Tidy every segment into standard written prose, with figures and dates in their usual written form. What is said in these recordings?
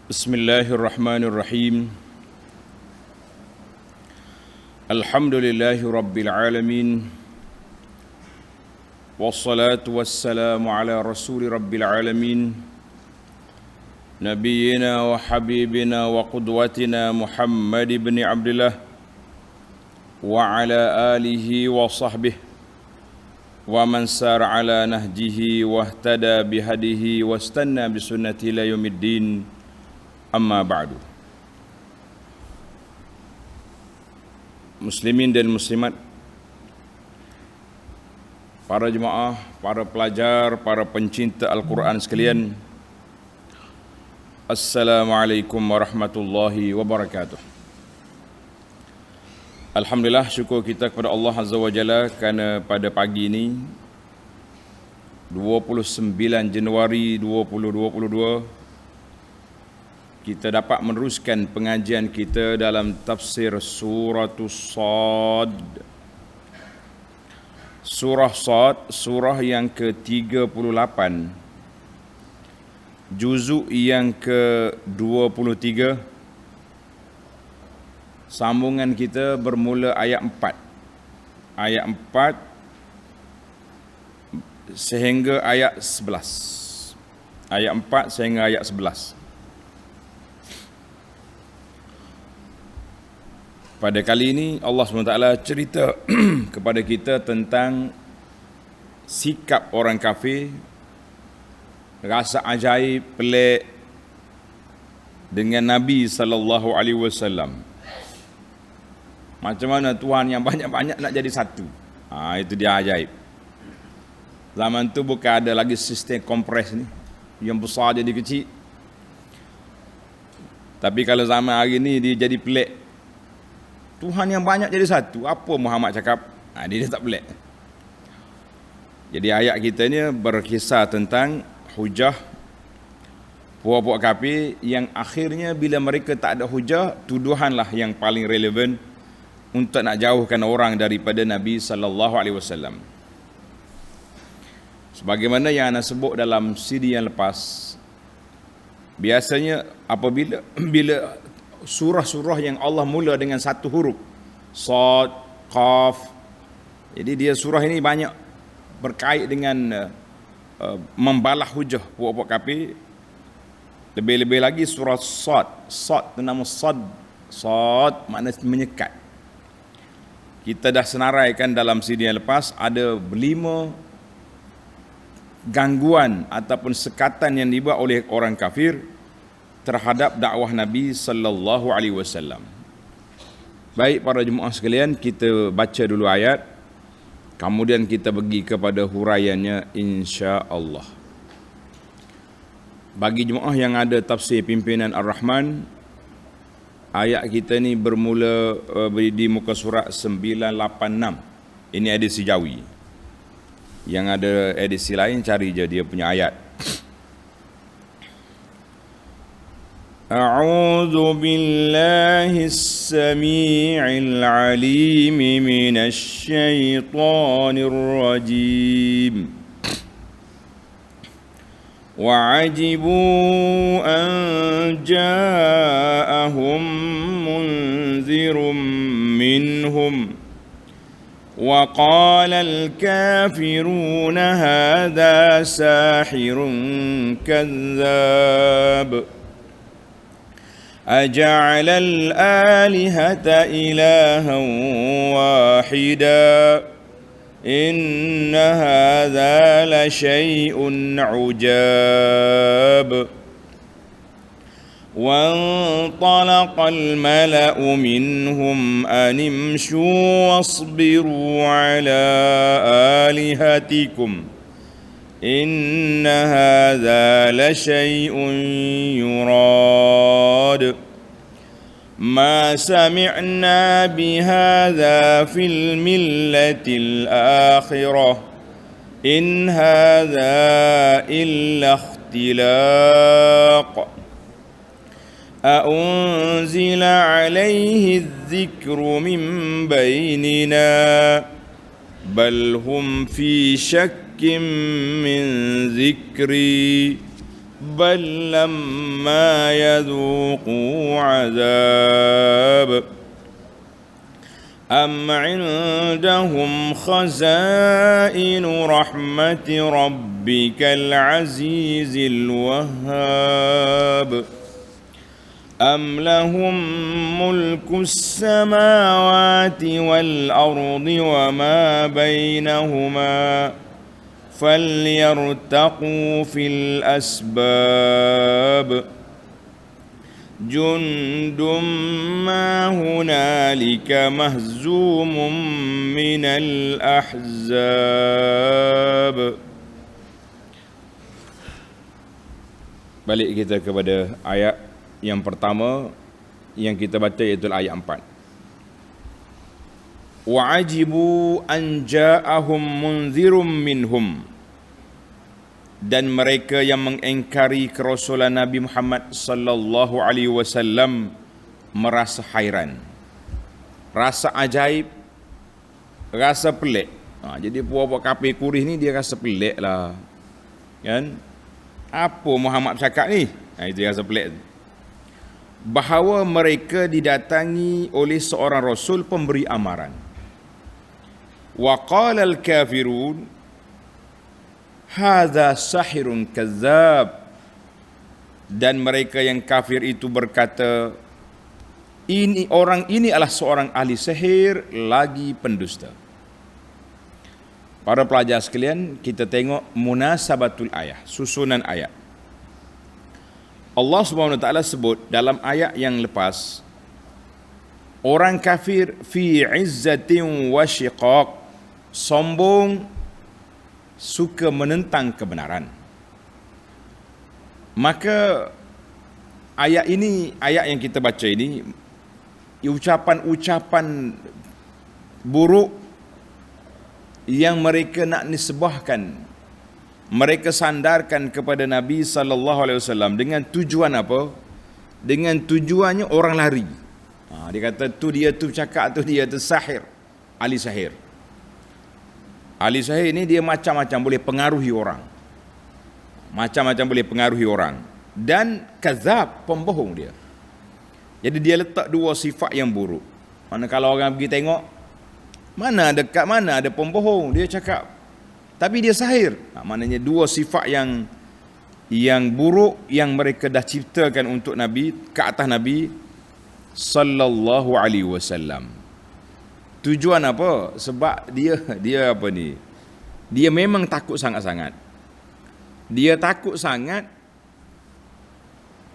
Bismillahirrahmanirrahim. Alhamdulillahi rabbil alamin. Wassalatu wassalamu ala rasuli rabbil alamin. Nabiyyina wa habibina wa qudwatina Muhammad ibn Abdullah wa ala alihi wa sahbihi wa man sar ala nahjihi wa ihtada bihadihi wa istanna bisunnati ila yaumiddin. Amma ba'du. Muslimin dan muslimat, para jemaah, para pelajar, para pencinta Al-Quran sekalian, Assalamualaikum warahmatullahi wabarakatuh. Alhamdulillah, syukur kita kepada Allah Azza wa Jalla kerana pada pagi ini 29 Januari 2022 kita dapat meneruskan pengajian kita dalam tafsir Suratul Sad. Surah Sad, surah yang ke-38, juzuk yang ke-23. Sambungan kita bermula ayat 4. Ayat 4 sehingga ayat 11. Ayat 4 sehingga ayat 11. Pada kali ini Allah SWT cerita kepada kita tentang sikap orang kafir, rasa ajaib, pelik dengan Nabi SAW. Macam mana Tuhan yang banyak-banyak nak jadi satu. Itu dia ajaib. Zaman tu bukan ada lagi sistem kompres ni, yang besar jadi kecil. Tapi kalau zaman hari ni dia jadi pelik. Tuhan yang banyak jadi satu. Apa Muhammad cakap? Dia tak pelik. Jadi ayat kita ni berkisah tentang hujah puak-puak kafir yang akhirnya bila mereka tak ada hujah, tuduhanlah yang paling relevan untuk nak jauhkan orang daripada Nabi SAW. Sebagaimana yang anda sebut dalam CD yang lepas, biasanya apabila surah-surah yang Allah mula dengan satu huruf, Sad, Qaf, jadi dia surah ini banyak berkait dengan membalah hujah puak-puak kafir. Lebih-lebih lagi surah Sad. Sad itu nama Sad. Sad makna menyekat. Kita dah senaraikan dalam CD yang lepas, ada 5 gangguan ataupun sekatan yang dibuat oleh orang kafir terhadap dakwah Nabi sallallahu alaihi wasallam. Baik para jemaah sekalian, kita baca dulu ayat, kemudian kita pergi kepada huraiannya insya-Allah. Bagi jemaah yang ada tafsir pimpinan Ar-Rahman, ayat kita ni bermula di muka surat 986. Ini edisi Jawi. Yang ada edisi lain cari je dia punya ayat. أعوذ بالله السميع العليم من الشيطان الرجيم وعجبوا أن جاءهم منذر منهم وقال الكافرون هذا ساحر كذاب أجعل الآلهة إلها واحدا إن هذا لشيء عجاب وانطلق الملأ منهم أن امشوا واصبروا على آلهتكم إن هذا لشيء يراد ما سمعنا بهذا في الملة الآخرة إن هذا إلا اختلاق أأنزل عليه الذكر من بيننا بل هم في شك من ذكري بل لما يذوقوا عذاب أم عندهم خزائن رحمة ربك العزيز الوهاب أم لهم ملك السماوات والأرض وما بينهما فليرتقوا في الأسباب جند ما هنالك مهزوم من الأحزاب. Balik kita kepada ayat yang pertama yang kita baca, iaitu ayat 4. Wa'ajibu an ja'ahum munzirum minhum, dan mereka yang mengingkari kerasulan Nabi Muhammad sallallahu alaihi wasallam merasa hairan, rasa ajaib, rasa pelik. Jadi puak-puak kafir Quraisy ni dia rasa pelik lah, kan? Apa Muhammad cakap ni? Itu rasa pelik. Bahawa mereka didatangi oleh seorang rasul pemberi amaran. Wa qala al-kafirun hadza sahirun kazzab, dan mereka yang kafir itu berkata, ini orang ini adalah seorang ahli sihir lagi pendusta. Para pelajar sekalian, kita tengok munasabatul ayat, susunan ayat. Allah Subhanahu wa taala sebut dalam ayat yang lepas, orang kafir fi izzatin wa syiqaq, sombong, suka menentang kebenaran. Maka ayat ini, ayat yang kita baca ini, ucapan-ucapan buruk yang mereka nak nisbahkan, mereka sandarkan kepada Nabi sallallahu alaihi wasallam dengan tujuan apa? Dengan tujuannya orang lari. Dia kata tu dia tu cakap tu dia tu sahir, ahli sihir. Ahli sihir ni dia macam-macam boleh pengaruhi orang. Macam-macam boleh pengaruhi orang. Dan kazab, pembohong dia. Jadi dia letak dua sifat yang buruk. Mana kalau orang pergi tengok, mana ada kat mana ada pembohong, dia cakap tapi dia sahir. Maknanya dua sifat yang buruk yang mereka dah ciptakan untuk Nabi, ke atas Nabi sallallahu alaihi wasallam. Tujuan apa? Sebab dia apa ni? Dia memang takut sangat-sangat. Dia takut sangat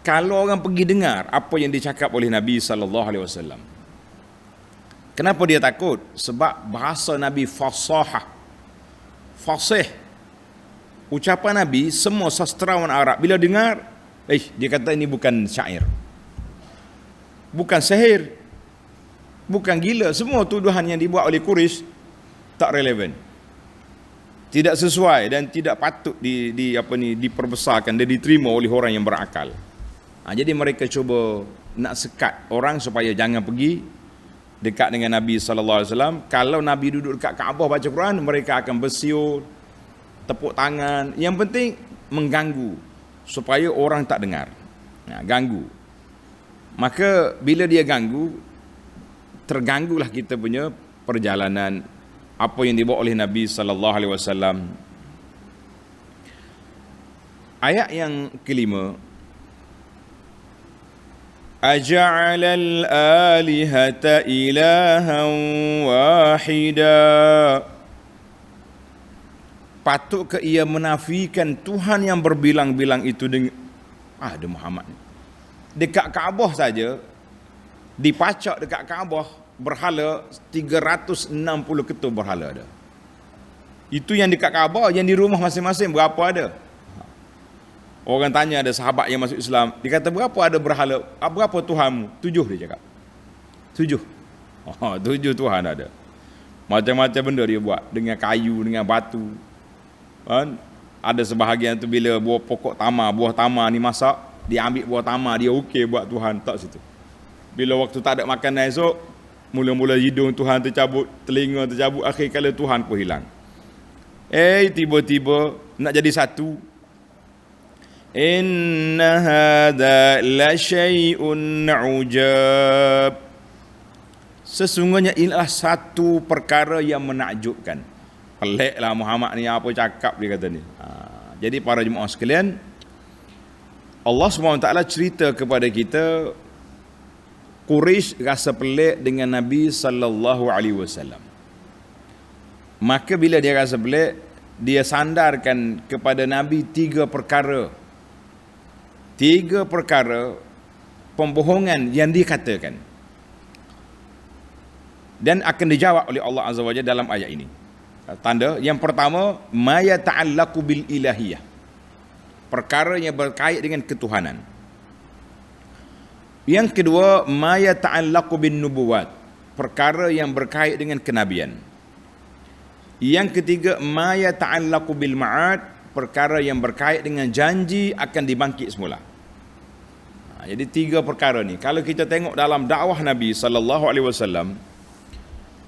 kalau orang pergi dengar apa yang dicakap oleh Nabi sallallahu alaihi wasallam. Kenapa dia takut? Sebab bahasa Nabi fasih. Ucapan Nabi, semua sastrawan Arab bila dengar, dia kata ini bukan syair, bukan sihir, bukan gila. Semua tuduhan yang dibuat oleh Quraisy tak relevan, tidak sesuai dan tidak patut diperbesarkan dan diterima oleh orang yang berakal. Jadi mereka cuba nak sekat orang supaya jangan pergi dekat dengan Nabi sallallahu alaihi wasallam. Kalau Nabi duduk dekat Kaabah baca Quran, mereka akan bersiul, tepuk tangan. Yang penting mengganggu supaya orang tak dengar. Ganggu. Maka bila dia ganggu, terganggulah kita punya perjalanan apa yang dibawa oleh Nabi sallallahu alaihi wasallam. Ayat yang kelima, Aja'alal alihata ilahan wahida. Patutkah ia menafikan Tuhan yang berbilang-bilang itu dengan ada Muhammad ni. Dekat Kaabah saja, dipacak dekat Kaabah berhala 360 ketul berhala ada. Itu yang dekat Kaabah, yang di rumah masing-masing berapa ada? Orang tanya, ada sahabat yang masuk Islam, dia kata berapa ada berhala, berapa Tuhanmu? 7 dia cakap. 7. 7 Tuhan ada. Macam-macam benda dia buat, dengan kayu, dengan batu. Kan? Ada sebahagian tu bila buah pokok tamar, buah tamar ni masak, dia ambil buah tamar, dia okey buat Tuhan, tak situ. Bila waktu tak ada makanan esok, mula-mula hidung Tuhan tercabut, telinga tercabut, akhir kala Tuhan pun hilang. Tiba-tiba nak jadi satu. Inna hadza la syai'un ujab. Sesungguhnya inilah satu perkara yang menakjubkan. Peliklah Muhammad ni apa cakap dia kata ni. Jadi para jemaah sekalian, Allah SWT cerita kepada kita Quraisy rasa pelik dengan Nabi sallallahu alaihi wasallam. Maka bila dia rasa pelik, dia sandarkan kepada Nabi tiga perkara pembohongan yang dikatakan, dan akan dijawab oleh Allah Azza wa Jalla dalam ayat ini. Tanda yang pertama, ma yata'allaqu bil ilahiyah, perkara yang berkait dengan ketuhanan. Yang kedua, ma yata'allaqu bin nubuwat, perkara yang berkait dengan kenabian. Yang ketiga, ma yata'allaqu bil ma'ad, perkara yang berkait dengan janji akan dibangkit semula. Jadi tiga perkara ni kalau kita tengok dalam dakwah Nabi sallallahu alaihi wasallam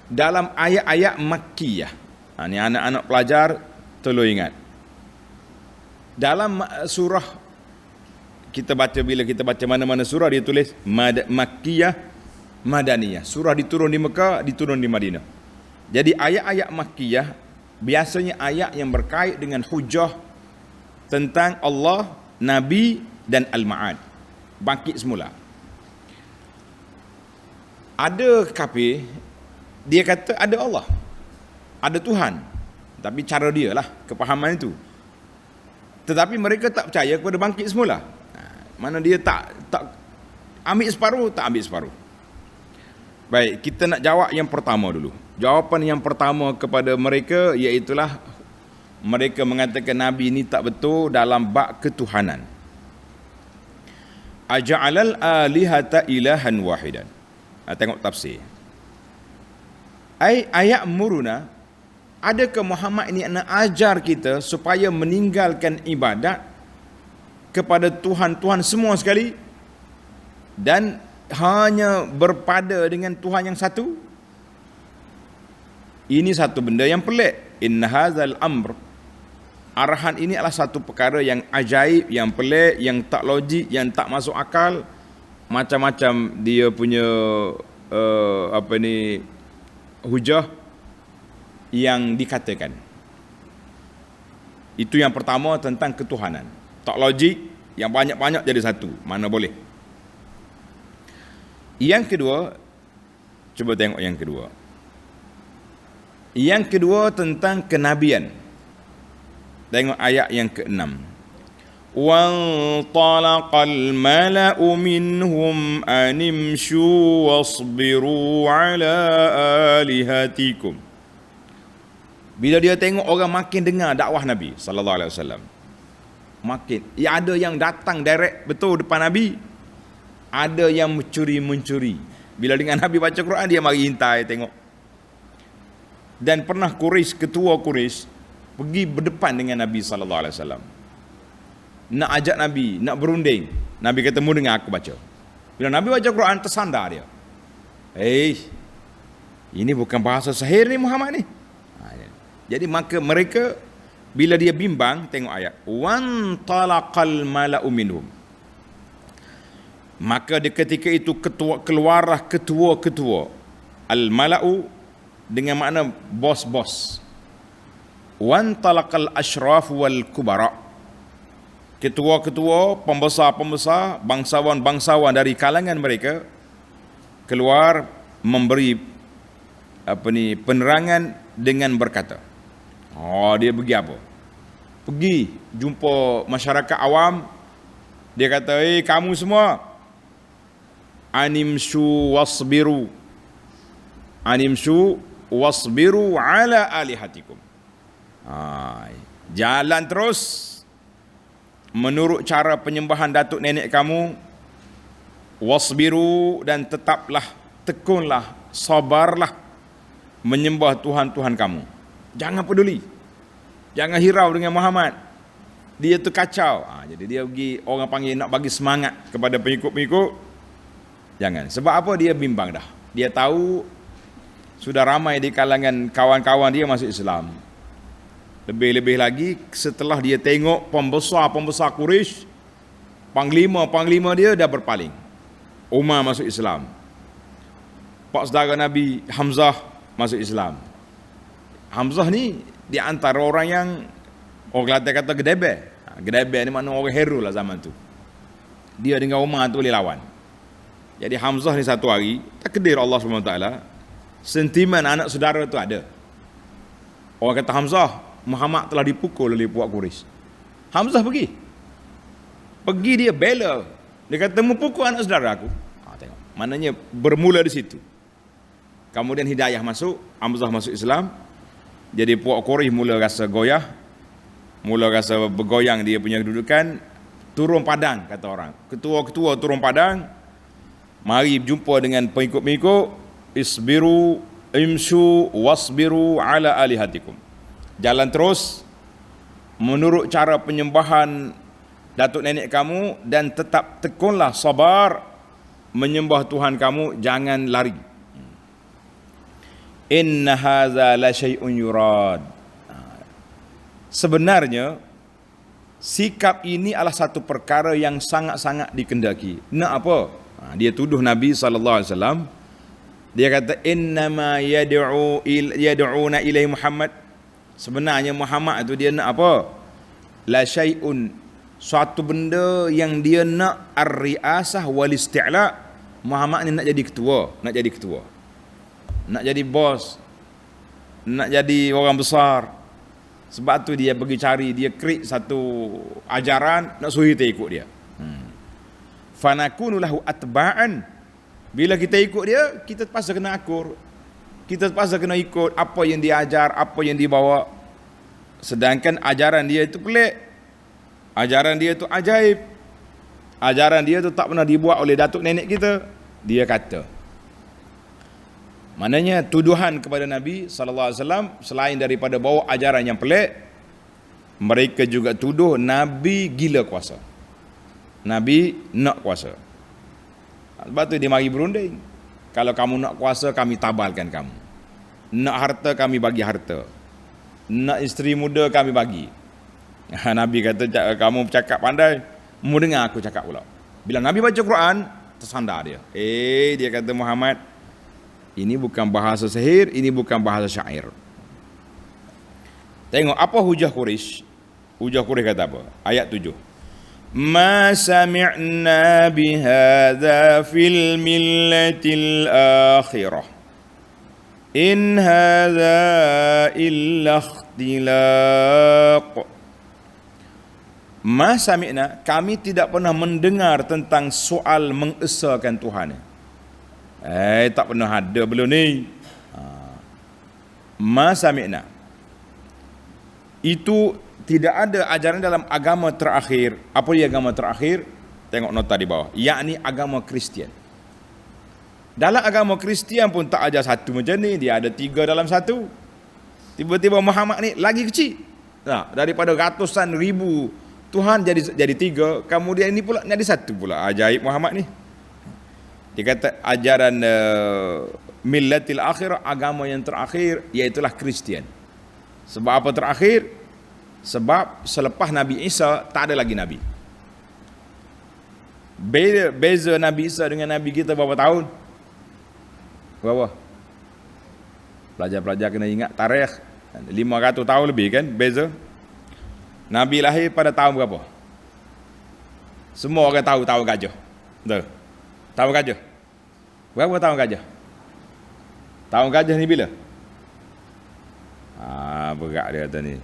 dalam ayat-ayat makkiyah. Ni anak-anak pelajar tolong ingat. Dalam surah kita baca, bila kita baca mana-mana surah dia tulis makkiyah, madaniyah. Surah diturun di Mekah, diturun di Madinah. Jadi ayat-ayat makkiyah biasanya ayat yang berkait dengan hujah tentang Allah, Nabi dan al-ma'ad, bangkit semula. Ada kafir dia kata ada Allah, ada Tuhan, tapi cara dia lah kepahaman itu. Tetapi mereka tak percaya kepada bangkit semula. Mana dia tak ambil separuh, tak ambil separuh. Baik, kita nak jawab yang pertama dulu. Jawapan yang pertama kepada mereka iaitulah mereka mengatakan Nabi ini tak betul dalam bab ketuhanan. Aja'alal alihata ilahan wahidan. Tengok tafsir. Ayat muruna, adakah Muhammad ini nak ajar kita supaya meninggalkan ibadat kepada Tuhan-Tuhan semua sekali dan hanya berpada dengan Tuhan yang satu? Ini satu benda yang pelik. Inna hadzal amr, arahan ini adalah satu perkara yang ajaib, yang pelik, yang tak logik, yang tak masuk akal. Macam-macam dia punya hujah yang dikatakan. Itu yang pertama tentang ketuhanan. Tak logik, yang banyak-banyak jadi satu. Mana boleh. Yang kedua, cuba tengok yang kedua. Yang kedua tentang kenabian. Tengok ayat yang ke-6. وَانْطَلَقَ الْمَلَأُ مِنْهُمْ أَنِ امْشُوا وَاصْبِرُوا عَلَى آلِهَتِكُمْ. Bila dia tengok orang makin dengar dakwah Nabi sallallahu alaihi wasallam, makin ada yang datang direct betul depan Nabi, ada yang mencuri. Bila dengan Nabi baca Quran, dia mari hintai tengok. Dan pernah ketua Quraisy pergi berdepan dengan Nabi sallallahu alaihi wasallam, nak ajak Nabi, nak berunding. Nabi kata, "Mu dengar aku baca." Bila Nabi baca Quran, tersandar dia. Ini bukan bahasa sahir ni Muhammad ni. Jadi maka mereka bila dia bimbang, tengok ayat, "Wan talaqal mala'u minhum." Maka ketika itu keluarlah ketua-ketua. Al-mala'u dengan makna bos-bos. Wan talaqal ashraf wal kubara. Ketua-ketua, pembesar-pembesar, bangsawan-bangsawan dari kalangan mereka keluar memberi penerangan dengan berkata. Dia pergi apa? Pergi jumpa masyarakat awam. Dia kata, kamu semua, animshu wasbiru ala alihatikum. Jalan terus menurut cara penyembahan datuk nenek kamu. Wasbiru, dan tetaplah, tekunlah, sabarlah menyembah Tuhan-Tuhan kamu. Jangan peduli, jangan hirau dengan Muhammad, dia tu kacau. Jadi dia pergi, orang panggil nak bagi semangat kepada pengikut-pengikut. Jangan. Sebab apa? Dia bimbang dah. Dia tahu sudah ramai di kalangan kawan-kawan dia masuk Islam. Lebih-lebih lagi setelah dia tengok pembesar-pembesar Quraisy Panglima dia dah berpaling. Umar masuk Islam. Pak saudara Nabi Hamzah masuk Islam. Hamzah ni di antara orang yang orang Kelantan kata gedebe. Gedebe ni makna orang hero lah zaman tu. Dia dengan Umar tu boleh lawan. Jadi Hamzah ni satu hari takdir Allah SWT, sentimen anak saudara tu ada. Orang kata Hamzah, Muhammad telah dipukul oleh puak Quraisy. Hamzah pergi dia bela. Dia kata mempukul anak saudara aku. Tengok. Maknanya bermula di situ. Kemudian hidayah masuk, Hamzah masuk Islam. Jadi puak Quraisy mula rasa goyah, mula rasa bergoyang dia punya kedudukan, turun padang kata orang. Ketua-ketua turun padang, mari jumpa dengan pengikut-pengikut, isbiru imshu wasbiru ala alihatikum. Jalan terus menurut cara penyembahan datuk nenek kamu dan tetap tekunlah sabar menyembah Tuhan kamu, jangan lari. Inna hadza la syai'un yurad. Sebenarnya sikap ini adalah satu perkara yang sangat-sangat dikendaki. Nak apa? Dia tuduh Nabi SAW. Dia kata innama yad'una ilaihi Muhammad. Sebenarnya Muhammad itu dia nak apa? La syai'un, suatu benda yang dia nak ar-riasah wal isti'la. Muhammad ni nak jadi ketua, nak jadi bos, nak jadi orang besar. Sebab tu dia pergi cari, dia create satu ajaran, nak suruh kita ikut dia. Fanakunu lahu atba'an. Bila kita ikut dia, kita terpaksa kena akur. Kita terpaksa kena ikut apa yang dia ajar, apa yang dia bawa. Sedangkan ajaran dia itu pelik. Ajaran dia itu ajaib. Ajaran dia itu tak pernah dibuat oleh datuk nenek kita. Dia kata. Maknanya tuduhan kepada Nabi SAW selain daripada bawa ajaran yang pelik, mereka juga tuduh Nabi gila kuasa. Nabi nak kuasa. Sebab tu dia mari berunding. Kalau kamu nak kuasa, kami tabalkan kamu. Nak harta, kami bagi harta. Nak isteri muda, kami bagi. Nabi kata, kamu cakap pandai, mu dengar aku cakap pula. Bila Nabi baca Quran, tersandar dia. Dia kata Muhammad, ini bukan bahasa sihir, ini bukan bahasa syair. Tengok apa hujah Quraisy. Hujah Quraisy kata apa? Ayat 7. Ma sami'na bihadza fil millatil akhirah. In hadza illa ikhtilaq. Ma sami'na, kami tidak pernah mendengar tentang soal mengesahkan Tuhan. Tak pernah ada belum ni. Ma sami'na. Itu tidak ada ajaran dalam agama terakhir. Apa dia agama terakhir? Tengok nota di bawah. Yakni agama Kristian. Dalam agama Kristian pun tak ajar satu macam ni. Dia ada 3 dalam satu. Tiba-tiba Muhammad ni lagi kecil. Daripada ratusan ribu Tuhan jadi 3. Kemudian ini pula jadi 1 pula. Ajaib Muhammad ni. Dia kata ajaran millatil akhir, agama yang terakhir, iaitulah Kristian. Sebab apa terakhir? Sebab selepas Nabi Isa tak ada lagi Nabi. Beza Nabi Isa dengan Nabi kita berapa tahun? Berapa? Pelajar-pelajar kena ingat tarikh. 500 tahun lebih kan beza. Nabi lahir pada tahun berapa? Semua orang tahu tahun gajah. Betul? Tahun gajah. Berapa tahun gajah? Tahun gajah ni bila? Berat dia kata ni.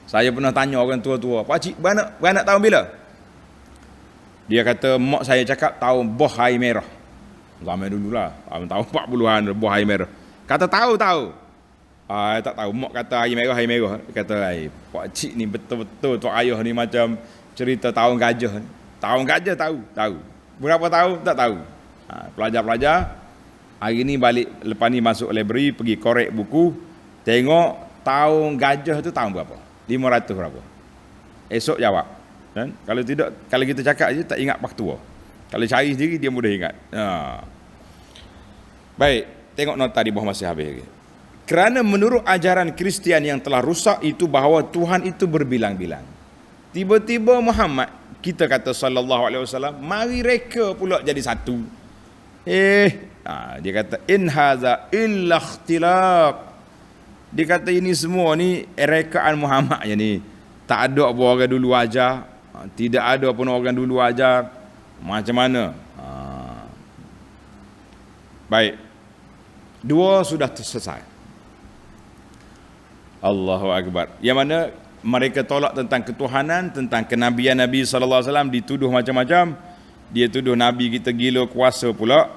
Saya pernah tanya orang tua-tua, pakcik beranak tahun bila? Dia kata, mak saya cakap tahun boh hari merah. Zaman dululah, tahun 40-an boh hari merah. Kata tahu. Tak tahu, mak kata hari merah. Dia kata, pakcik ni betul-betul tok ayah ni macam cerita tahun gajah. Tahun gajah tahu. Berapa tahun tak tahu. Pelajar-pelajar hari ni balik, lepas ni masuk library, pergi korek buku, tengok tahun gajah tu tahun berapa? 500 berapa? Esok jawab. Kan? Kalau tidak, kalau kita cakap je tak ingat pak tua. Kalau cari sendiri dia mudah ingat. Baik, tengok nota di bawah masih habis lagi. Kerana menurut ajaran Kristian yang telah rusak itu bahawa Tuhan itu berbilang-bilang. Tiba-tiba Muhammad, kita kata sallallahu alaihi wasallam, mari reka pula jadi satu. Dia kata in haza illa ikhtilaq. Dia kata ini semua ni rekaan Muhammad je ni. Tak ada apa orang dulu ajar, tidak ada pun orang dulu ajar. Macam mana? Baik. Dua sudah selesai. Allahu akbar. Yang mana mereka tolak tentang ketuhanan, tentang kenabian Nabi sallallahu alaihi wasallam, dituduh macam-macam. Dia tuduh Nabi kita gila kuasa pula.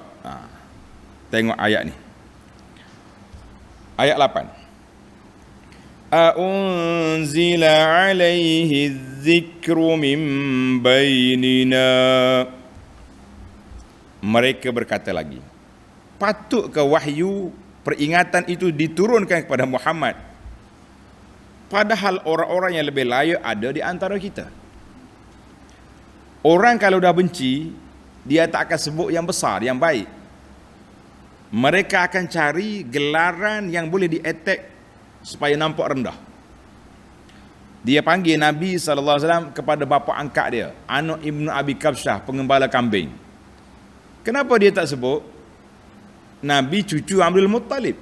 Tengok ayat ni. Ayat 8. A'unzila alaihi dzikru min bainina. Mereka berkata lagi, patutkah wahyu peringatan itu diturunkan kepada Muhammad? Padahal orang-orang yang lebih layak ada di antara kita. Orang kalau dah benci, dia tak akan sebut yang besar, yang baik. Mereka akan cari gelaran yang boleh di-attack supaya nampak rendah. Dia panggil Nabi SAW kepada bapa angkat dia, anak Ibnu Abi Kabsyah, pengembala kambing. Kenapa dia tak sebut Nabi cucu Abdul Muttalib?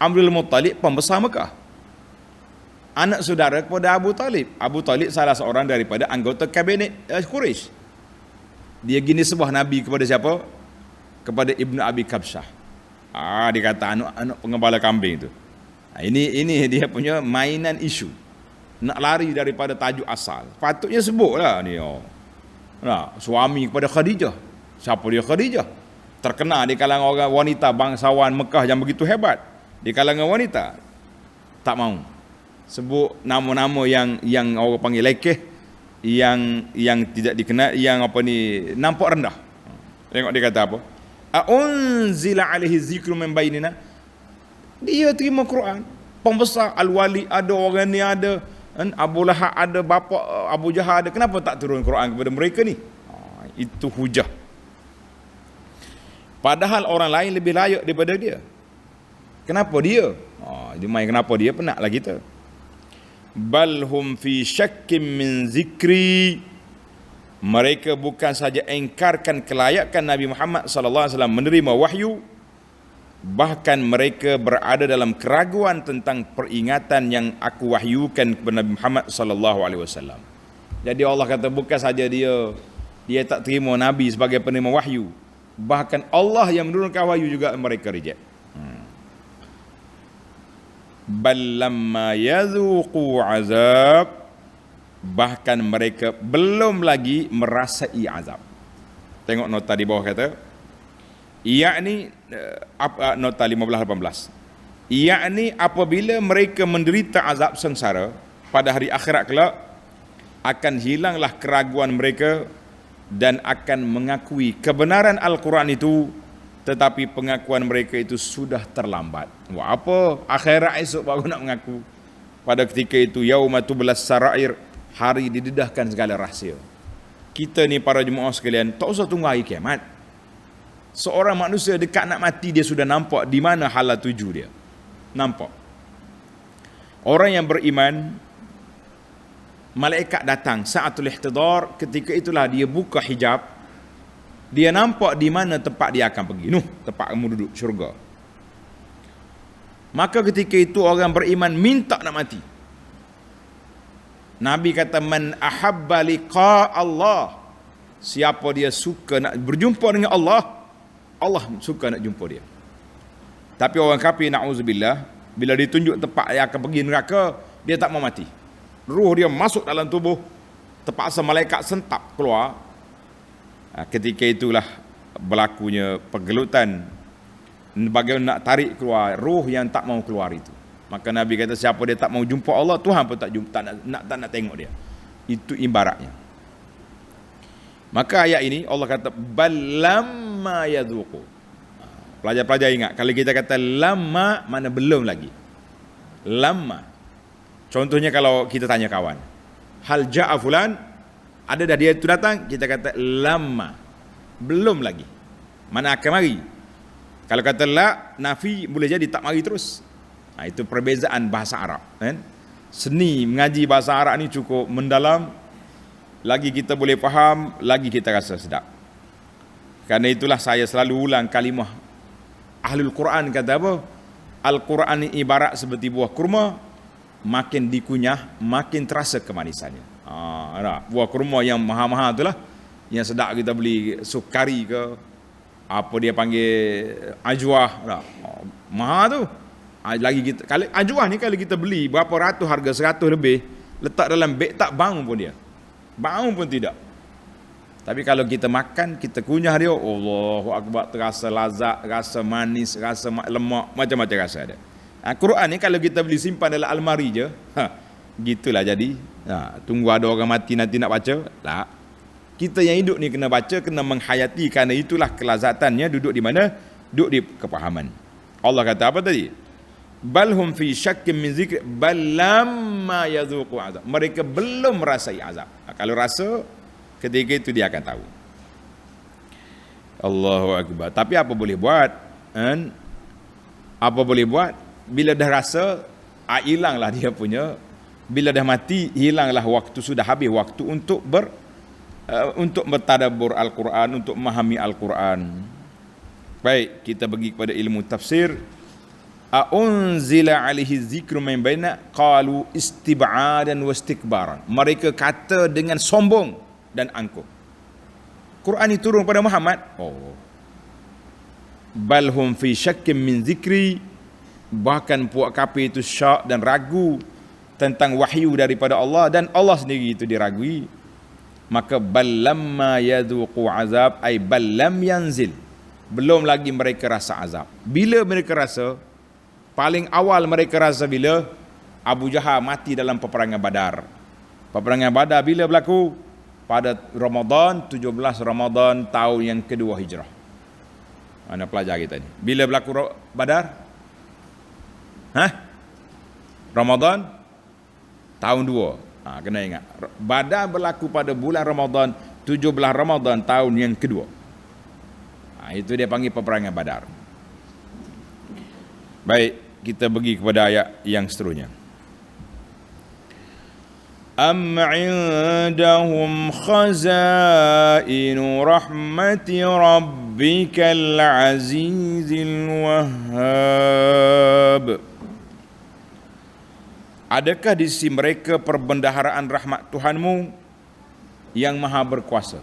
Abdul Muttalib pembesar Mekah, anak saudara kepada Abu Talib. Abu Talib salah seorang daripada anggota kabinet Quraisy. Dia gini sebuah Nabi kepada siapa? Kepada Ibnu Abi Kabsyah. Dia kata anak pengembala kambing itu. Ini dia punya mainan isu. Nak lari daripada tajuk asal. Patutnya sebutlah ni. Suami kepada Khadijah. Siapa dia Khadijah? Terkenal di kalangan orang wanita bangsawan Mekah yang begitu hebat. Di kalangan wanita. Tak mau sebut nama-nama yang orang panggil lekeh, yang tidak dikenal, yang apa ni, nampak rendah. Tengok dia kata apa? Unzila alaihi dzikru min bainina. Dia terima Quran. Pembesar Al-Wali ada, orang ni ada, Abu Lahab ada, bapa Abu Jahal ada. Kenapa tak turun Quran kepada mereka ni? Itu hujah. Padahal orang lain lebih layak daripada dia. Kenapa dia? Dia main kenapa dia, penatlah kita. Bal hum fi syakkim min zikri. Mereka bukan saja engkarkan kelayakan Nabi Muhammad sallallahu alaihi wasallam menerima wahyu, bahkan mereka berada dalam keraguan tentang peringatan yang aku wahyukan kepada Nabi Muhammad sallallahu alaihi wasallam. Jadi Allah kata bukan saja dia tak terima Nabi sebagai penerima wahyu, bahkan Allah yang menurunkan wahyu juga mereka reject. Bal lamma yazuqu azab, bahkan mereka belum lagi merasai azab. Tengok nota di bawah kata, yakni nota 15-18, yakni apabila mereka menderita azab sengsara pada hari akhirat kelak, akan hilanglah keraguan mereka dan akan mengakui kebenaran Al-Quran itu, tetapi pengakuan mereka itu sudah terlambat. Buat apa akhirat esok baru nak mengaku? Pada ketika itu yauma tublas sarair, hari didedahkan segala rahsia. Kita ni para jemaah sekalian, tak usah tunggu hari kiamat. Seorang manusia dekat nak mati, dia sudah nampak di mana hala tuju dia. Nampak. Orang yang beriman, malaikat datang saatul ihtidar, ketika itulah dia buka hijab, dia nampak di mana tempat dia akan pergi. Tempat kamu duduk, syurga. Maka ketika itu orang beriman minta nak mati. Nabi kata man ahabba liqa Allah, siapa dia suka nak berjumpa dengan Allah, Allah suka nak jumpa dia. Tapi orang kafir, na'udzubillah, bila ditunjuk tempat yang akan pergi neraka, dia tak mau mati. Ruh dia masuk dalam tubuh, terpaksa malaikat sentap keluar. Ketika itulah berlakunya pergelutan, bagaimana nak tarik keluar ruh yang tak mau keluar itu. Maka Nabi kata siapa dia tak mau jumpa Allah, Tuhan pun tak nak tengok dia. Itu ibaratnya. Maka ayat ini Allah kata bal lamma yadhuqu. Pelajar-pelajar ingat, kalau kita kata lamma, mana belum lagi. Lamma. Contohnya kalau kita tanya kawan, hal ja'a fulan, ada dah dia itu datang, kita kata lamma, belum lagi. Mana akan mari? Kalau kata la, nafi, boleh jadi tak mari terus. Itu perbezaan bahasa Arab, kan? Seni mengaji bahasa Arab ni cukup mendalam, lagi kita boleh faham, lagi kita rasa sedap. Karena itulah saya selalu ulang kalimah Ahlul Quran kata apa? Al-Quran ni ibarat seperti buah kurma, makin dikunyah makin terasa kemanisannya. Buah kurma yang mahal-mahal itulah, yang sedap kita beli sukari ke apa dia panggil ajwah, mahal tu. Lagi kita kalau ajwah ni kalau kita beli berapa ratus, harga 100 lebih, letak dalam beg tak bangun pun dia. Bangun pun tidak. Tapi kalau kita makan, kita kunyah dia, Allahu Akbar, terasa lazat, rasa manis, rasa lemak, macam-macam rasa ada. Quran ni kalau kita beli simpan dalam almari je, gitulah jadi. Tunggu ada orang mati nanti nak baca. Tak. Kita yang hidup ni kena baca, kena menghayati, kerana itulah kelazatannya duduk di mana? Duduk di kepahaman. Allah kata apa tadi? Balhum fi syakkin min zikri bal lamma yadhuqu azab. Mereka belum merasai azab. Kalau rasa, ketika itu dia akan tahu. Allahu Akbar. Tapi apa boleh buat? Apa boleh buat? Bila dah rasa, hilanglah dia punya. Bila dah mati, hilanglah waktu, sudah habis waktu untuk bertadabbur Al-Quran, untuk memahami Al-Quran. Baik, kita pergi kepada ilmu tafsir. Unzila alaihi zikru min baina qalu istib'adan wa istikbaran. Mereka kata dengan sombong dan angkuh. Quran ini turun pada Muhammad. Bal hum fi syakkin min zikri. Bahkan puak kafir itu syak dan ragu tentang wahyu daripada Allah, dan Allah sendiri itu diragui. Maka bal lamma yadhuqu azab, ay bal lam yanzil. Belum lagi mereka rasa azab. Bila mereka rasa? Paling awal mereka rasa bila Abu Jahal mati dalam peperangan Badar. Peperangan Badar bila berlaku? Pada Ramadan, 17 Ramadan tahun yang kedua Hijrah. Mana pelajar kita ni? Bila berlaku Badar? Ramadan tahun 2. Kena ingat. Badar berlaku pada bulan Ramadan, 17 Ramadan tahun yang kedua. Itu dia panggil peperangan Badar. Baik, kita pergi kepada ayat yang seterusnya. Am indahum khazainu rahmati rabbikal azizil wahhab. Adakah di sisi mereka perbendaharaan rahmat Tuhanmu yang maha berkuasa,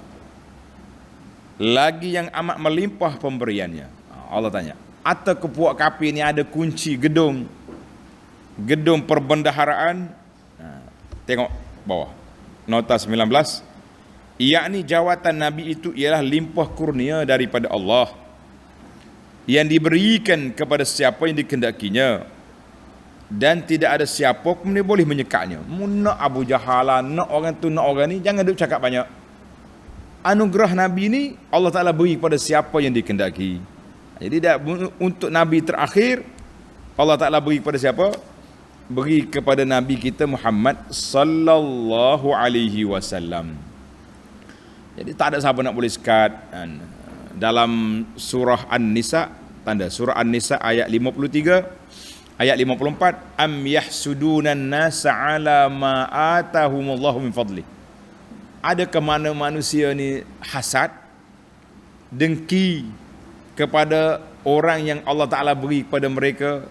lagi yang amat melimpah pemberiannya? Allah tanya, atau kepuak kafir ni ada kunci gedung perbendaharaan? Tengok bawah nota 19, yakni jawatan Nabi itu ialah limpah kurnia daripada Allah yang diberikan kepada siapa yang dikehendakinya, dan tidak ada siapa pun dia boleh menyekatnya. Nak Abu Jahal, nak orang tu, nak orang ni, jangan duk cakap banyak. Anugerah Nabi ni Allah Ta'ala beri kepada siapa yang dikehendaki. Jadi untuk Nabi terakhir Allah Ta'ala beri kepada siapa? Beri kepada Nabi kita Muhammad sallallahu alaihi wasallam. Jadi tak ada siapa nak boleh sekat. Dalam surah An-Nisa, tanda surah An-Nisa ayat 53, ayat 54, am yahsudunan nasa ala ma atahumullahu min fadli. Adakah mana manusia ni hasad, dengki kepada orang yang Allah Ta'ala beri kepada mereka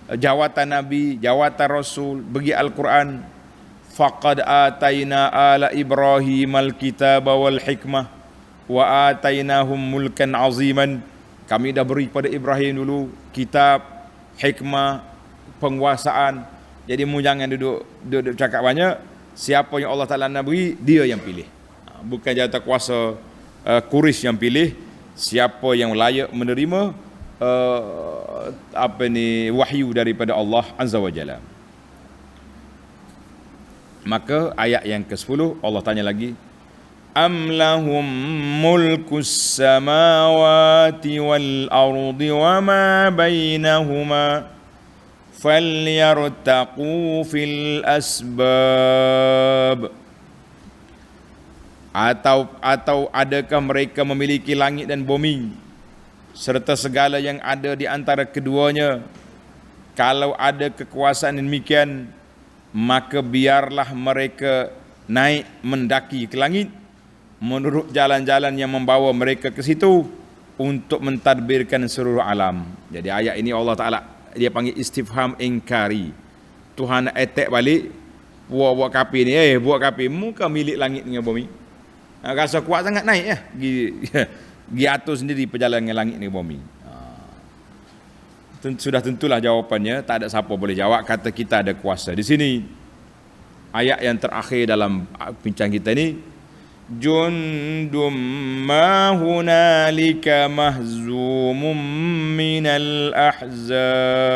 jawatan Nabi, jawatan Rasul, bagi Al-Quran. Faqad atayna ala Ibrahim al-kitaba wal hikmah wa atainahum mulkan aziman. Kami dah beri kepada Ibrahim dulu kitab, hikmah, penguasaan. Jadi mu jangan duduk cakap banyak. Siapa yang Allah Ta'ala nak beri, dia yang pilih. Bukan jawatan kuasa Quraisy yang pilih. Siapa yang layak menerima wahyu daripada Allah Azza wa Jalla. Maka ayat yang ke-10 Allah tanya lagi, am lahum mulkus samawati wal ardi wa ma bainahuma falyartaqu fil asbab. Atau adakah mereka memiliki langit dan bumi serta segala yang ada di antara keduanya? Kalau ada kekuasaan demikian, maka biarlah mereka naik mendaki ke langit menurut jalan-jalan yang membawa mereka ke situ untuk mentadbirkan seluruh alam. Jadi ayat ini Allah Ta'ala dia panggil istifham ingkari. Tuhan nak attack balik buat kapi ni, buat kapi muka milik langit dengan bumi. Rasa kuat sangat naik ya, gi atur sendiri perjalanan langit dengan bumi. Sudah tentulah jawapannya, tak ada siapa boleh jawab, kata kita ada kuasa. Di sini ayat yang terakhir dalam bincang kita ini, jundum ma hunalika mahzumum minal ahzab.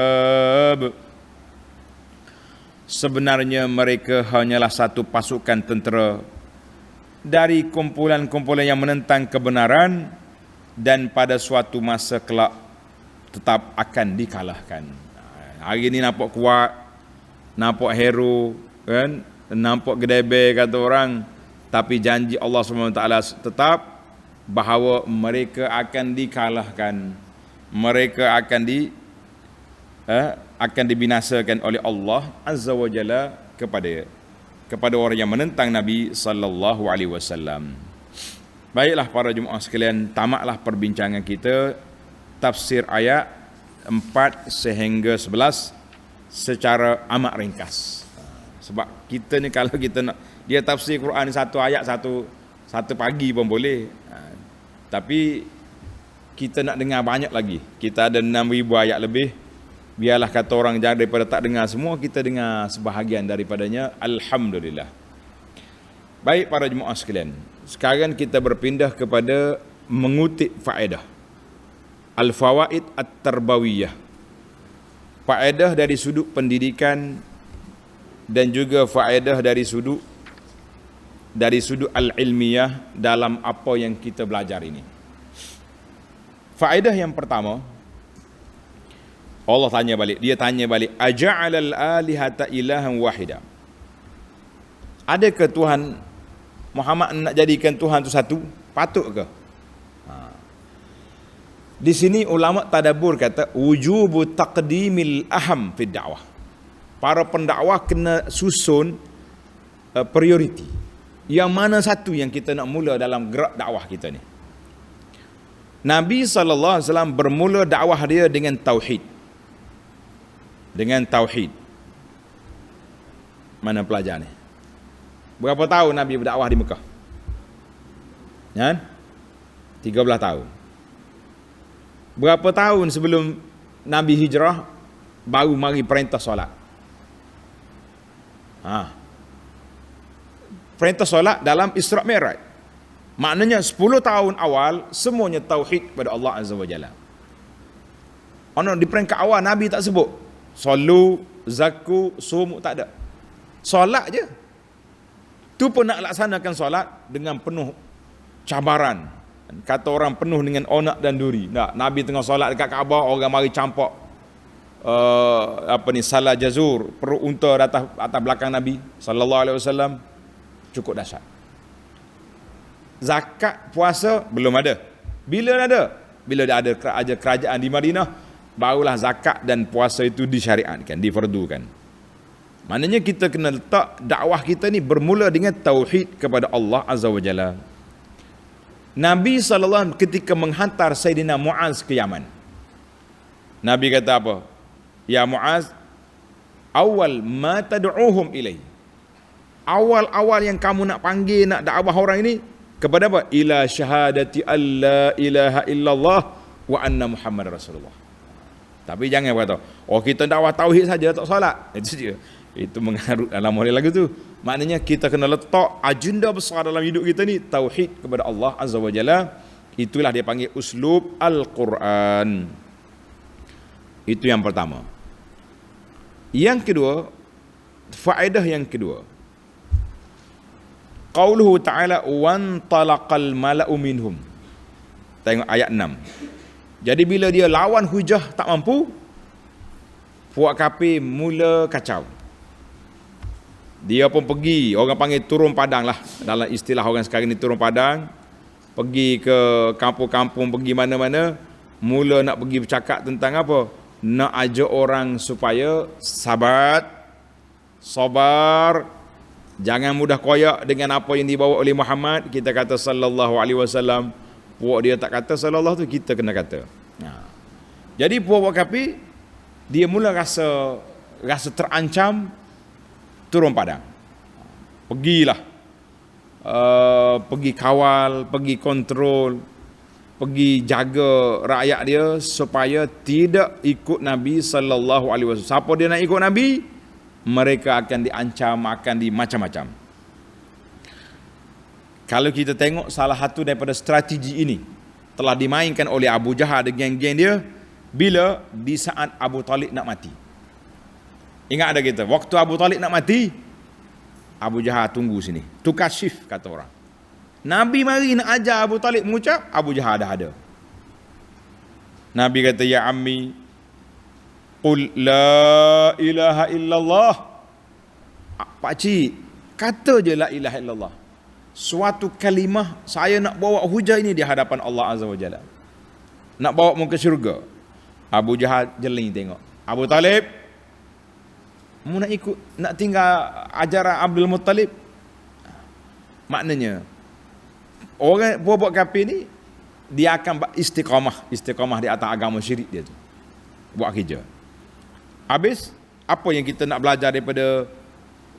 Sebenarnya mereka hanyalah satu pasukan tentera dari kumpulan-kumpulan yang menentang kebenaran, dan pada suatu masa kelak tetap akan dikalahkan. Hari ini nampak kuat, nampak hero, kan? Nampak gedebe kata orang, tapi janji Allah SWT tetap bahawa mereka akan dikalahkan. Mereka akan dibinasakan oleh Allah Azza wa Jalla kepada orang yang menentang Nabi sallallahu alaihi wasallam. Baiklah para jemaah sekalian, tamatlah perbincangan kita tafsir ayat 4 sehingga 11 secara amat ringkas. Sebab kita ni kalau kita nak dia tafsir Quran ni satu ayat satu pagi pun boleh. Tapi kita nak dengar banyak lagi. Kita ada 6,000 ayat lebih. Biarlah kata orang jangan daripada tak dengar semua, kita dengar sebahagian daripadanya. Alhamdulillah. Baik para jemaah sekalian, sekarang kita berpindah kepada mengutip faedah. Al-fawaid at-tarbawiyah. Faedah dari sudut pendidikan dan juga faedah dari sudut al-ilmiyah dalam apa yang kita belajar ini. Faedah yang pertama, Allah tanya balik, aja'alal alihata ilahan wahida. Adakah Tuhan Muhammad nak jadikan Tuhan itu satu? Patut ke? Di sini ulama tadabbur kata wujubu taqdimil aham fi dakwah. Para pendakwah kena susun prioriti. Yang mana satu yang kita nak mula dalam gerak dakwah kita ni? Nabi SAW bermula dakwah dia dengan tauhid. Dengan tauhid. Mana pelajar ni? Berapa tahun Nabi berdakwah di Mekah? 13 tahun. Berapa tahun sebelum Nabi hijrah baru mari perintah solat? Perintah solat dalam Isra' Mi'raj. Maknanya 10 tahun awal semuanya tauhid kepada Allah Azza wa Jalla. Di peringkat awal Nabi tak sebut salu, zaku, sum, tak ada. Solat je. Tu pun nak laksanakan solat dengan penuh cabaran. Kata orang penuh dengan onak dan duri. Nabi tengah solat dekat Kaabah, orang mari campak salah jazur, perut unta atas belakang Nabi sallallahu alaihi wasallam. Cukup dahsyat. Zakat, puasa belum ada. Bila ada? Bila ada kerajaan di Madinah, barulah zakat dan puasa itu disyariatkan, difardukan. Maknanya kita kena letak dakwah kita ni bermula dengan tauhid kepada Allah Azza wa Jalla. Nabi SAW ketika menghantar Sayyidina Muaz ke Yaman, Nabi kata apa? Ya Muaz, awal ma tad'uhum ilai. Awal-awal yang kamu nak panggil, nak dakwah orang ini kepada apa? Ila syahadati alla ilaha illallah wa anna Muhammad Rasulullah. Tapi jangan kata, kita dakwah tauhid saja tak solat. Itu je. Itu mengarut dalam model lagu tu. Maknanya kita kena letak agenda besar dalam hidup kita ni tauhid kepada Allah Azza wa Jalla. Itulah dia panggil uslub Al-Quran. Itu yang pertama. Yang kedua, faedah yang kedua, qauluhu ta'ala wan talaqal mala'u minhum. Tengok ayat 6. Jadi bila dia lawan hujah tak mampu, puak kafir mula kacau. Dia pun pergi, orang panggil turun padang lah. Dalam istilah orang sekarang ni turun padang. Pergi ke kampung-kampung, pergi mana-mana. Mula nak pergi bercakap tentang apa? Nak ajak orang supaya sabat, sabar, jangan mudah koyak dengan apa yang dibawa oleh Muhammad. Kita kata sallallahu alaihi wasallam, puak dia tak kata sallallahu tu, kita kena kata. Jadi puak kafir dia mula rasa terancam, turun padang. Pergilah, pergi kawal, pergi kontrol, pergi jaga rakyat dia supaya tidak ikut Nabi sallallahu alaihi wasallam. Siapa dia nak ikut Nabi, mereka akan diancam, akan macam-macam. Kalau kita tengok salah satu daripada strategi ini telah dimainkan oleh Abu Jahal dan geng-geng dia bila di saat Abu Talib nak mati. Ingat ada kita, waktu Abu Talib nak mati, Abu Jahal tunggu sini. Tukar shift kata orang. Nabi mari nak ajar Abu Talib mengucap, Abu Jahal dah ada. Nabi kata, ya ammi, qul la ilaha illallah. Pakcik, kata je la ilaha illallah. Suatu kalimah saya nak bawa hujah ini di hadapan Allah Azza wa Jalla. Nak bawa muka syurga. Abu Jahal jeling tengok. Abu Talib, mu nak ikut, nak tinggal ajaran Abdul Muttalib? Maknanya orang buat kafir ni dia akan istiqamah di atas agama syirik dia tu. Buat kerja. Habis apa yang kita nak belajar daripada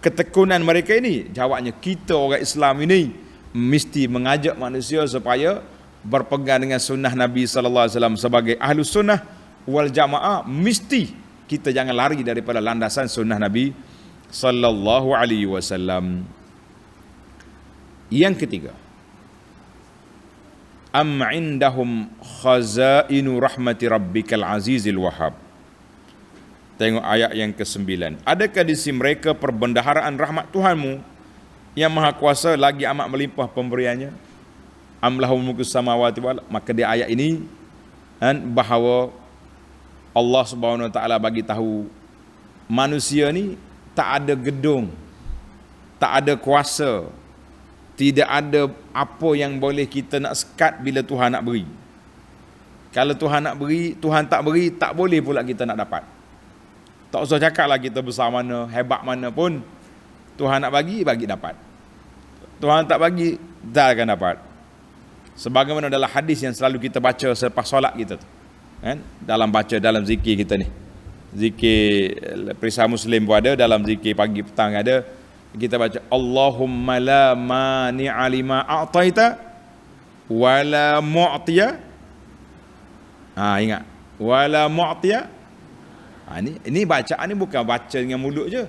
ketekunan mereka ini? Jawabnya, kita orang Islam ini mesti mengajak manusia supaya berpegang dengan sunnah Nabi sallallahu alaihi wasallam. Sebagai ahlus sunnah wal jamaah, mesti kita jangan lari daripada landasan sunnah Nabi sallallahu alaihi wasallam. Yang ketiga, am indahum khazainu rahmati rabbikal azizil wahhab. Tengok ayat yang ke-9. Adakah di sisi mereka perbendaharaan rahmat Tuhanmu yang maha kuasa lagi amat melimpah pemberiannya? Am lahum mulkus samawati wal. Maka di ayat ini bahawa Allah Subhanahu wa taala bagi tahu manusia ni tak ada gedung, tak ada kuasa, tidak ada apa yang boleh kita nak sekat bila Tuhan nak beri. Kalau Tuhan nak beri, Tuhan tak beri, tak boleh pula kita nak dapat. Tak usah cakap lah kita besar mana, hebat mana pun, Tuhan nak bagi dapat. Tuhan tak bagi, tak akan dapat. Sebagaimana dalam hadis yang selalu kita baca selepas solat kita tu, kan? Dalam zikir kita ni, zikir perisai Muslim pun ada, dalam zikir pagi petang ada, kita baca Allahumma la mani'a lima a'taita wala mu'tiya. Ingat, wala mu'tiya. Ini bacaan ni bukan baca dengan mulut je.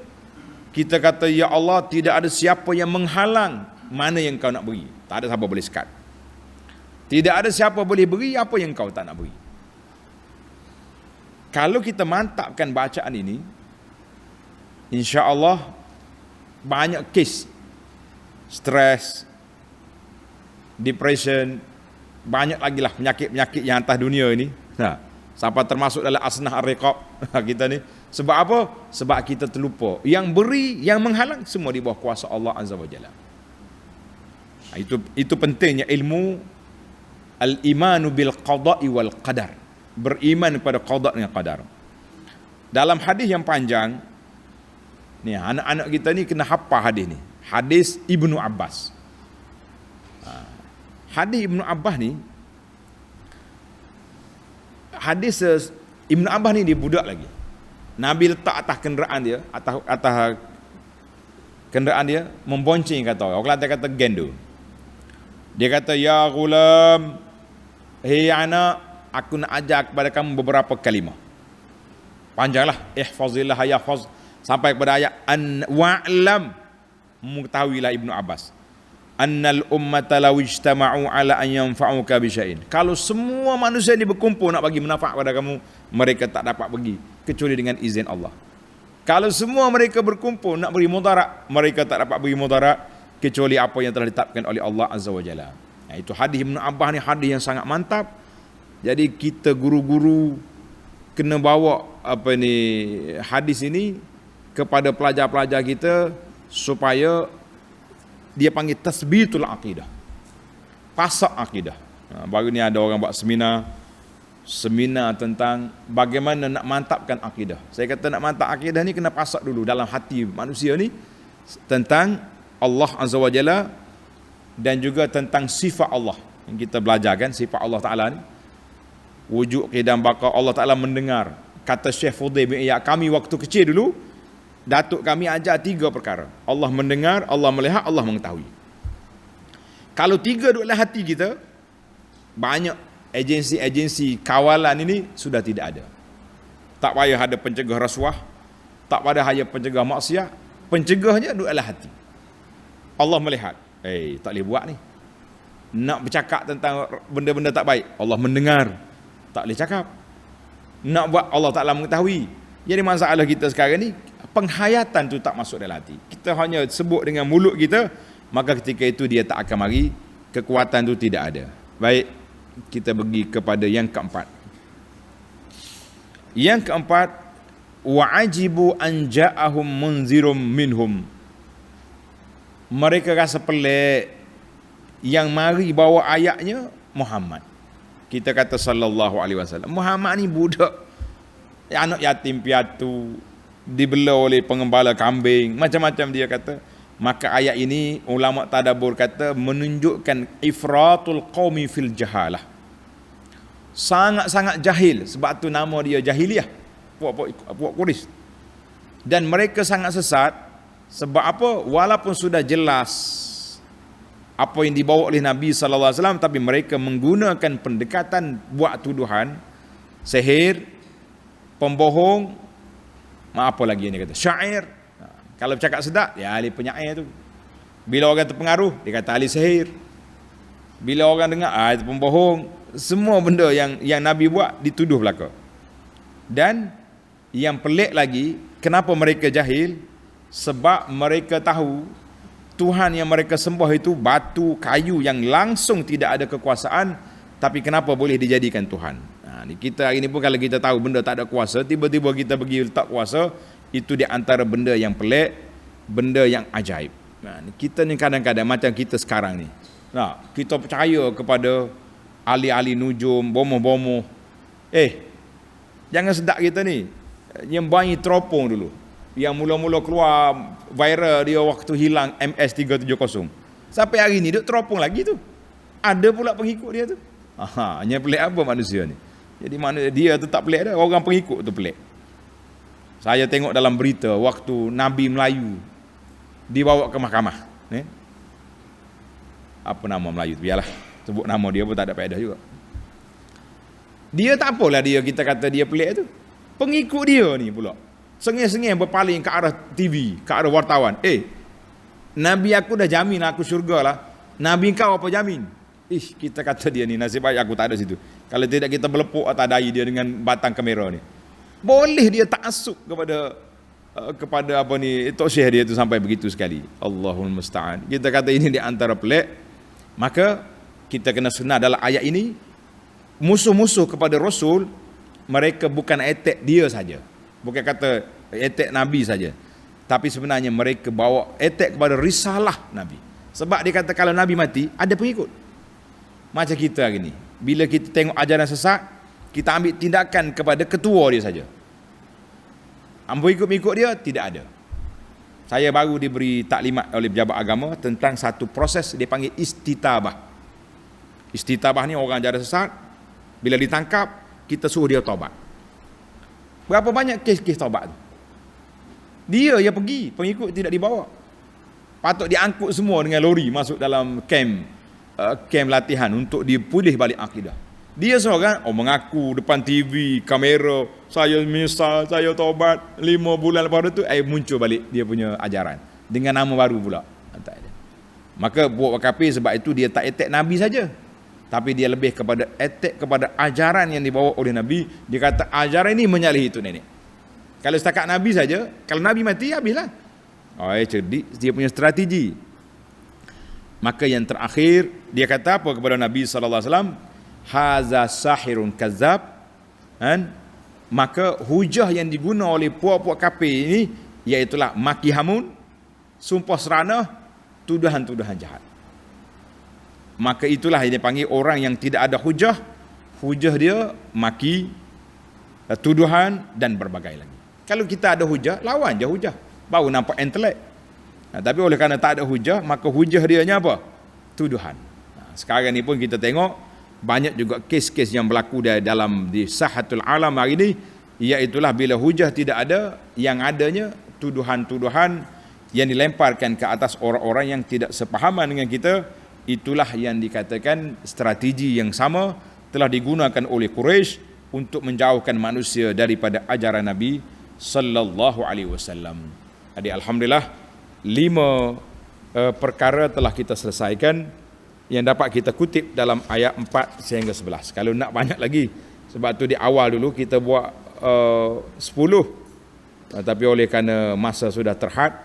Kita kata, ya Allah, tidak ada siapa yang menghalang mana yang kau nak beri. Tak ada siapa boleh sekat. Tidak ada siapa boleh beri apa yang kau tak nak beri. Kalau kita mantapkan bacaan ini, insya-Allah banyak kes stres, depression, banyak lagi lah penyakit-penyakit yang atas dunia ini. Sampai termasuk dalam asnah ar-riqab kita ni. Sebab apa? Sebab kita terlupa yang beri, yang menghalang semua di bawah kuasa Allah Azza wa Jalla. Itu pentingnya ilmu al-imanu bil qada'i wal qadar. Beriman kepada qada dan qadar. Dalam hadis yang panjang ni, anak-anak kita ni kena hafal hadis ni. Hadis Ibnu Abbas. Hadis Ibnu Abbas ni, hadis Ibnu Abbas ni dia budak lagi. Nabi letak atas kenderaan dia, atas kenderaan dia, membonceng kata orang. Orang Kelantan kata gendo. Dia kata, ya gulam, hei anak, aku nak ajar kepada kamu beberapa kalimah. Panjanglah, ihfazillah yahfaz, sampai kepada ayat wa'lam, mengetahuilah Ibnu Abbas, annal ummata law ijtama'u ala an yanfa'uka bi syai'in. Kalau semua manusia ni berkumpul nak bagi manfaat pada kamu, mereka tak dapat bagi kecuali dengan izin Allah. Kalau semua mereka berkumpul nak beri mudarat, mereka tak dapat beri mudarat kecuali apa yang telah ditetapkan oleh Allah Azza wa Jalla. Itu hadis Ibnu Abbas ni hadis yang sangat mantap. Jadi kita guru-guru kena bawa hadis ini kepada pelajar-pelajar kita supaya dia panggil tasbitul aqidah, pasak akidah. Baru ni ada orang buat seminar seminar tentang bagaimana nak mantapkan akidah. Saya kata nak mantap akidah ni kena pasak dulu dalam hati manusia ni tentang Allah Azza wa Jalla dan juga tentang sifat Allah. Yang kita belajar kan sifat Allah Ta'ala ni. Wujud, qidam, baqa, Allah Ta'ala mendengar. Kata Syekh Fudail bin Iyad, kami waktu kecil dulu, datuk kami ajar 3 perkara. Allah mendengar, Allah melihat, Allah mengetahui. Kalau 3 duduk dalam hati kita, banyak agensi-agensi kawalan ini sudah tidak ada. Tak payah ada pencegah rasuah, tak payah ada pencegah maksiat, pencegahnya duduk dalam hati. Allah melihat, tak boleh buat ni. Nak bercakap tentang benda-benda tak baik, Allah mendengar, tak boleh cakap. Nak buat, Allah Ta'ala mengetahui. Jadi masalah kita sekarang ni, penghayatan tu tak masuk dalam hati. Kita hanya sebut dengan mulut kita, maka ketika itu dia tak akan mari, kekuatan tu tidak ada. Baik, kita pergi kepada yang keempat. Yang keempat, wa'ajibu an ja'ahum munzirum minhum. Mereka rasa pelik yang mari bawa ayatnya Muhammad. Kita kata sallallahu alaihi wasallam. Muhammad ni budak, anak yatim piatu, dibela oleh pengembala kambing, macam-macam dia kata. Maka ayat ini ulama tadabbur kata menunjukkan ifratul qaumi fil jahalah. Sangat-sangat jahil, sebab tu nama dia jahiliyah, puak Quraisy. Dan mereka sangat sesat sebab apa? Walaupun sudah jelas apa yang dibawa oleh Nabi sallallahu alaihi wasallam, tapi mereka menggunakan pendekatan buat tuduhan, sihir, pembohong, apa lagi yang dia kata, syair. Kalau bercakap sedap, ya ahli penyair tu. Bila orang terpengaruh, dia kata ahli sihir. Bila orang dengar, itu pembohong. Semua benda yang Nabi buat dituduh belaka. Dan yang pelik lagi, kenapa mereka jahil? Sebab mereka tahu Tuhan yang mereka sembah itu batu, kayu yang langsung tidak ada kekuasaan, tapi kenapa boleh dijadikan Tuhan? Kita hari ini pun kalau kita tahu benda tak ada kuasa, tiba-tiba kita pergi letak kuasa, itu di antara benda yang pelik, benda yang ajaib. Kita ni kadang-kadang macam kita sekarang ni. Kita percaya kepada ahli-ahli nujum, bomoh-bomoh. Jangan sedak kita ni. Yang banyak teropong dulu. Yang mula-mula keluar viral dia waktu hilang MS370. Sampai hari ni duk teropong lagi tu. Ada pula pengikut dia tu. Hanya pelik apa manusia ni. Jadi mana dia tu tak pelik dah, orang pengikut tu pelik. Saya tengok dalam berita waktu Nabi Melayu dibawa ke mahkamah. Apa nama Melayu tu? Biarlah, sebut nama dia pun tak ada faedah juga. Dia tak apalah dia, kita kata dia pelik tu. Pengikut dia ni pula sengih-sengih berpaling ke arah TV, ke arah wartawan. Nabi aku dah jamin aku syurga lah. Nabi kau apa jamin? Kita kata dia ni nasib baik aku tak ada situ. Kalau tidak kita melepuk atas dahi dia dengan batang kamera ni. Boleh dia ta'assub kepada apa ni, Tok Syekh dia tu sampai begitu sekali. Allahul musta'an. Kita kata ini di antara pelik. Maka kita kena senar dalam ayat ini, musuh-musuh kepada Rasul, mereka bukan attack dia saja. Bukan kata attack Nabi saja, tapi sebenarnya mereka bawa attack kepada risalah Nabi. Sebab dia kata kalau Nabi mati, ada pengikut. Macam kita hari ni, bila kita tengok ajaran sesat, kita ambil tindakan kepada ketua dia saja. Pengikut-pengikut dia tidak ada. Saya baru diberi taklimat oleh pejabat agama tentang satu proses dia panggil istitabah. Istitabah ni orang ajaran sesat, bila ditangkap, kita suruh dia taubat. Berapa banyak kes-kes taubat tu? Dia yang pergi, pengikut tidak dibawa. Patut diangkut semua dengan lori masuk dalam camp latihan untuk dipulih balik akidah. Dia seorang mengaku depan TV, kamera, saya menyesal, saya taubat. 5 bulan lepas tu muncul balik dia punya ajaran dengan nama baru pula. Maka buat kafir. Sebab itu dia tak attack Nabi saja, tapi dia lebih kepada attack kepada ajaran yang dibawa oleh Nabi. Dia kata ajaran ini menyalahi itu nenek. Kalau setakat Nabi saja, kalau Nabi mati habislah. Cerdik dia punya strategi. Maka yang terakhir dia kata apa kepada Nabi sallallahu alaihi wasallam? Haza sahirun kazzab. Maka hujah yang digunakan oleh puak-puak kafir ini iaitulah maki hamun, sumpah seranah, tuduhan-tuduhan jahat. Maka itulah yang dipanggil orang yang tidak ada hujah, hujah dia maki, tuduhan dan berbagai lagi. Kalau kita ada hujah, lawan je hujah, baru nampak intelek. Tapi oleh kerana tak ada hujah, maka hujah dia nya apa? Tuduhan. Sekarang ni pun kita tengok banyak juga kes-kes yang berlaku di sahatul alam hari ni, iaitulah bila hujah tidak ada, yang adanya tuduhan-tuduhan yang dilemparkan ke atas orang-orang yang tidak sepahaman dengan kita. Itulah yang dikatakan strategi yang sama telah digunakan oleh Quraisy untuk menjauhkan manusia daripada ajaran Nabi sallallahu alaihi wasallam. Jadi alhamdulillah 5 perkara telah kita selesaikan yang dapat kita kutip dalam ayat 4 sehingga 11. Kalau nak banyak lagi, sebab tu di awal dulu kita buat 10, tapi oleh kerana masa sudah terhad,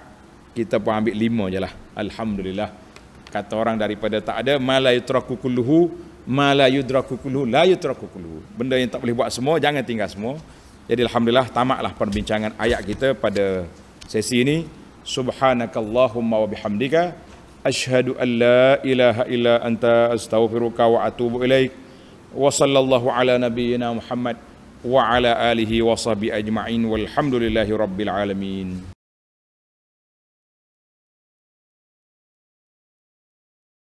kita pun ambil 5 je lah. Alhamdulillah. Kata orang daripada tak ada, ma la yutraku kulluhu, ma la yudraku kulluhu, la yutraku kulluhu. Benda yang tak boleh buat semua, jangan tinggal semua. Jadi alhamdulillah tamatlah perbincangan ayat kita pada sesi ini. Subhanakallahumma wa bihamdika asyhadu an la ilaha illa anta astaghfiruka wa atubu ilaik. Wa sallallahu ala nabiyyina Muhammad wa ala alihi wa sahbihi ajma'in walhamdulillahi rabbil alamin.